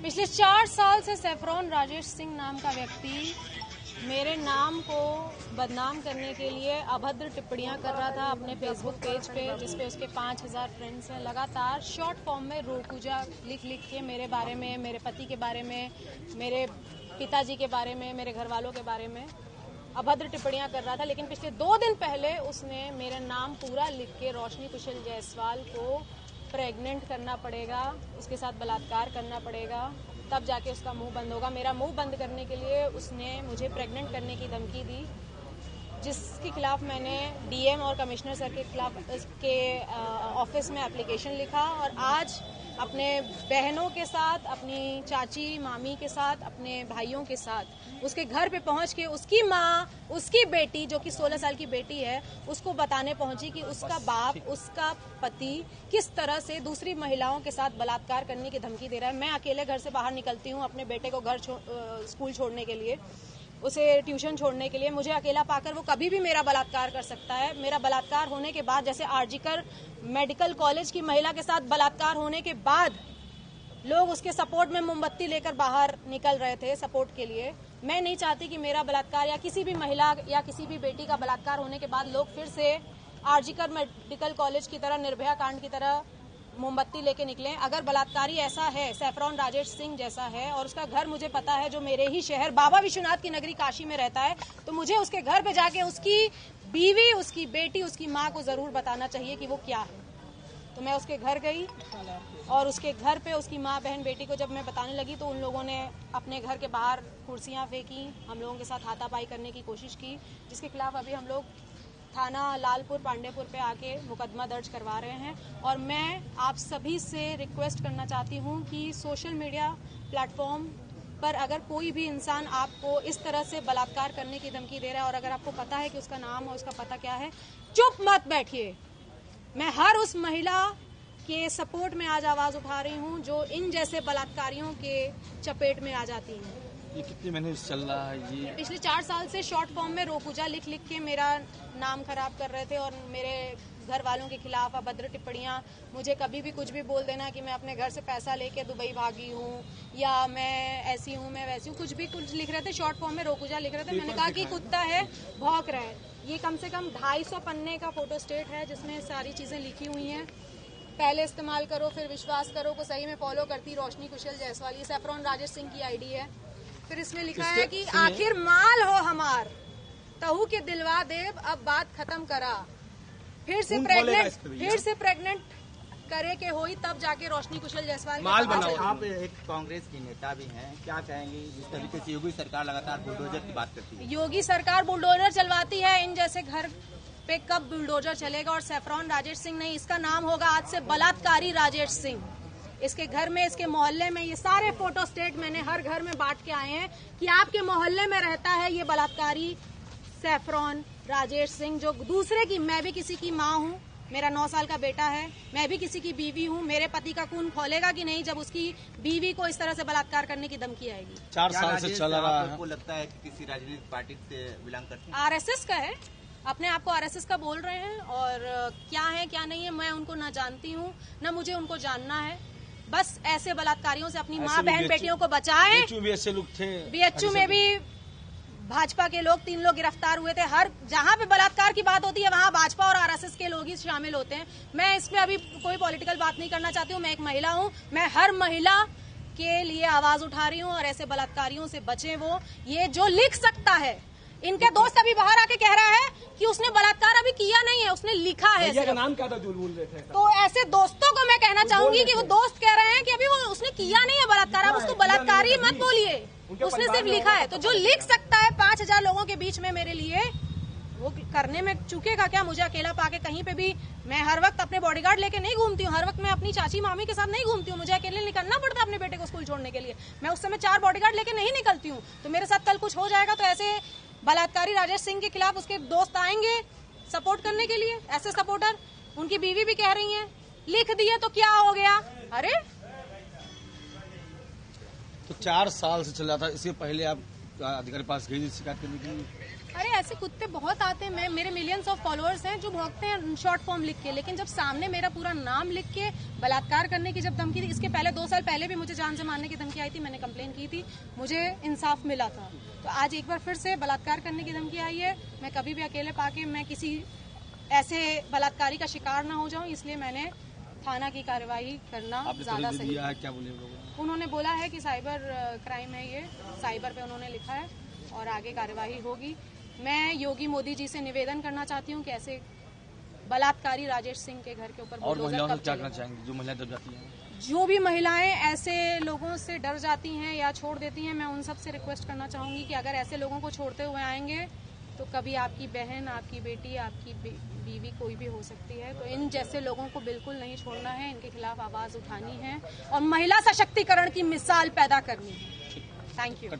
पिछले 4 साल से सैफरॉन राजेश सिंह नाम का व्यक्ति मेरे नाम को बदनाम करने के लिए अभद्र टिप्पणियां कर रहा था अपने फेसबुक पेज पे, जिसपे उसके 5000 फ्रेंड्स हैं। लगातार शॉर्ट फॉर्म में रोपूजा लिख लिख के मेरे बारे में, मेरे पति के बारे में, मेरे पिताजी के बारे में, मेरे घर वालों के बारे में अभद्र टिप्पणियां कर रहा था। लेकिन पिछले 2 दिन पहले उसने मेरा नाम पूरा लिख के रोशनी कुशल जायसवाल को प्रेग्नेंट करना पड़ेगा, उसके साथ बलात्कार करना पड़ेगा, तब जाके उसका मुंह बंद होगा। मेरा मुंह बंद करने के लिए उसने मुझे प्रेग्नेंट करने की धमकी दी, जिसके खिलाफ मैंने डीएम और कमिश्नर सर के खिलाफ के ऑफिस में एप्लीकेशन लिखा और आज अपने बहनों के साथ, अपनी चाची मामी के साथ, अपने भाइयों के साथ उसके घर पे पहुंच के उसकी माँ, उसकी बेटी जो कि 16 साल की बेटी है, उसको बताने पहुंची कि उसका बाप, उसका पति किस तरह से दूसरी महिलाओं के साथ बलात्कार करने की धमकी दे रहा है। मैं अकेले घर से बाहर निकलती हूँ अपने बेटे को स्कूल छोड़ने के लिए, उसे ट्यूशन छोड़ने के लिए। मुझे अकेला पाकर वो कभी भी मेरा बलात्कार कर सकता है। मेरा बलात्कार होने के बाद, जैसे आरजीकर मेडिकल कॉलेज की महिला के साथ बलात्कार होने के बाद लोग उसके सपोर्ट में मोमबत्ती लेकर बाहर निकल रहे थे सपोर्ट के लिए, मैं नहीं चाहती कि मेरा बलात्कार या किसी भी महिला या किसी भी बेटी का बलात्कार होने के बाद लोग फिर से आरजीकर मेडिकल कॉलेज की तरह, निर्भया कांड की तरह मोमबत्ती लेके निकले। अगर बलात्कारी ऐसा है, सैफरॉन राजेश सिंह जैसा है, और उसका घर मुझे पता है, जो मेरे ही शहर बाबा विश्वनाथ की नगरी काशी में रहता है, तो मुझे उसके घर पे जाके उसकी बीवी, उसकी बेटी, उसकी माँ को जरूर बताना चाहिए कि वो क्या है। तो मैं उसके घर गई और उसके घर पे उसकी माँ, बहन, बेटी को जब मैं बताने लगी तो उन लोगों ने अपने घर के बाहर कुर्सियां फेंकी, हम लोगों के साथ हाथापाई करने की कोशिश की, जिसके खिलाफ अभी हम लोग थाना लालपुर पांडेपुर पे आके मुकदमा दर्ज करवा रहे हैं। और मैं आप सभी से रिक्वेस्ट करना चाहती हूँ कि सोशल मीडिया प्लेटफॉर्म पर अगर कोई भी इंसान आपको इस तरह से बलात्कार करने की धमकी दे रहा है और अगर आपको पता है कि उसका नाम और उसका पता क्या है, चुप मत बैठिए। मैं हर उस महिला के सपोर्ट में आज आवाज उठा रही हूँ जो इन जैसे बलात्कारियों के चपेट में आ जाती है। ये कितने महीने से चल रहा है? ये पिछले 4 साल से शॉर्ट फॉर्म में रोपूजा लिख लिख के मेरा नाम खराब कर रहे थे और मेरे घर वालों के खिलाफ अभद्र टिप्पणियां, मुझे कभी भी कुछ भी बोल देना कि मैं अपने घर से पैसा लेके दुबई भागी हूँ या मैं ऐसी हूँ, मैं वैसी हूँ, कुछ भी कुछ लिख रहे थे। शॉर्ट फॉर्म में रोपूजा लिख रहे थे। मैंने कहा कि कुत्ता है, भौंक रहा है। ये कम से कम 250 पन्ने का फोटो स्टेट है जिसमें सारी चीजें लिखी हुई हैं। पहले इस्तेमाल करो फिर विश्वास करो को सही में फॉलो करती रोशनी कुशल जायसवाल, ये सैफरॉन राजेश सिंह की आईडी है। फिर इसमें लिखा है कि आखिर माल हो हमार, तहु के दिलवा देव, अब बात खत्म करा, फिर से प्रेग्नेंट करे के होई तब जाके रोशनी कुशल जायसवाल माल बनाओ। आप एक कांग्रेस की नेता भी हैं, क्या कहेंगे जिस तरीके से योगी सरकार लगातार बुलडोजर की बात करती है? योगी सरकार बुलडोजर चलवाती है, इन जैसे घर पे कब बुलडोजर चलेगा? और सैफरॉन राजेश सिंह नहीं, इसका नाम होगा आज से बलात्कारी राजेश सिंह। इसके घर में, इसके मोहल्ले में, ये सारे फोटो स्टेट मैंने हर घर में बांट के आए हैं कि आपके मोहल्ले में रहता है ये बलात्कारी सैफरॉन राजेश सिंह, जो दूसरे की, मैं भी किसी की माँ हूँ, मेरा 9 साल का बेटा है, मैं भी किसी की बीवी हूँ। मेरे पति का खून खौलेगा कि नहीं जब उसकी बीवी को इस तरह से बलात्कार करने की धमकी आएगी? 4 साल से चल रहा है। आपको लगता है कि किसी राजनीतिक पार्टी से बिलोंग करते हैं? आरएसएस का है, अपने आप को आरएसएस का बोल रहे हैं, और क्या है क्या नहीं है मैं उनको ना जानती हूँ ना मुझे उनको जानना है। बस ऐसे बलात्कारियों से अपनी माँ, बहन, बेटियों को बचाएं। ऐसे लोग थे, बीएचयू में भी भाजपा के लोग 3 लोग गिरफ्तार हुए थे। हर जहां पे बलात्कार की बात होती है वहां भाजपा और आरएसएस के लोग ही शामिल होते हैं। मैं इसमें अभी कोई पॉलिटिकल बात नहीं करना चाहती हूँ। मैं एक महिला हूँ, मैं हर महिला के लिए आवाज उठा रही हूँ और ऐसे बलात्कारियों से बचें। वो ये जो लिख सकता है, इनके दोस्त अभी बाहर आके कह रहा है कि उसने बलात्कार अभी किया नहीं है, उसने लिखा है। भैया का नाम क्या था जो बोल रहे थे? तो ऐसे दोस्तों को मैं कहना चाहूंगी कि वो दोस्त कह रहे हैं कि अभी वो उसने किया नहीं है बलात्कार, आप उसको बलात्कारी मत बोलिए, उसने सिर्फ लिखा है। तो जो लिख सकता है 5000 लोगों के बीच में मेरे लिए, वो करने में चूकेगा क्या? मुझे अकेला पाके कहीं पे भी, मैं हर वक्त अपने बॉडीगार्ड लेके नहीं घूमती हूँ, हर वक्त मैं अपनी चाची मामी के साथ नहीं घूमती हूँ। मुझे अकेले निकलना पड़ता है अपने बेटे को स्कूल छोड़ने के लिए। मैं उस समय 4 बॉडीगार्ड लेके नहीं निकलती हूँ। तो मेरे साथ कल कुछ हो जाएगा तो ऐसे बलात्कारी राजेश सिंह के खिलाफ उसके दोस्त आएंगे सपोर्ट करने के लिए। ऐसे सपोर्टर, उनकी बीवी भी कह रही है लिख दिए तो क्या हो गया? अरे तो 4 साल से चल रहा था। इससे पहले आप अधिकारी पास गई शिकायत करने के लिए? अरे ऐसे कुत्ते बहुत आते हैं, मेरे मिलियंस ऑफ फॉलोअर्स हैं जो भौंकते हैं शॉर्ट फॉर्म लिख के, लेकिन जब सामने मेरा पूरा नाम लिख के बलात्कार करने की जब धमकी थी, इसके पहले 2 साल पहले भी मुझे जान से मारने की धमकी आई थी, मैंने कंप्लेन की थी, मुझे इंसाफ मिला था। तो आज एक बार फिर से बलात्कार करने की धमकी आई है। मैं कभी भी अकेले पाके मैं किसी ऐसे बलात्कारी का शिकार ना हो जाऊं, इसलिए मैंने थाना की कार्रवाई करना ज्यादा सही है। क्या बोले उन्होंने बोला है कि साइबर क्राइम है, ये साइबर पे उन्होंने लिखा है और आगे कार्यवाही होगी। मैं योगी मोदी जी से निवेदन करना चाहती हूँ कि ऐसे बलात्कारी राजेश सिंह के घर के ऊपर और महिलाओं से क्या करना चाहेंगे जो महिलाएं डर जाती हैं? जो भी महिलाएं ऐसे लोगों से डर जाती हैं या छोड़ देती हैं, मैं उन सब से रिक्वेस्ट करना चाहूंगी कि अगर ऐसे लोगों को छोड़ते हुए आएंगे तो कभी आपकी बहन, आपकी बेटी, आपकी बीवी कोई भी हो सकती है। तो इन जैसे लोगों को बिल्कुल नहीं छोड़ना है, इनके खिलाफ आवाज उठानी है और महिला सशक्तिकरण की मिसाल पैदा करनी है। Thank you.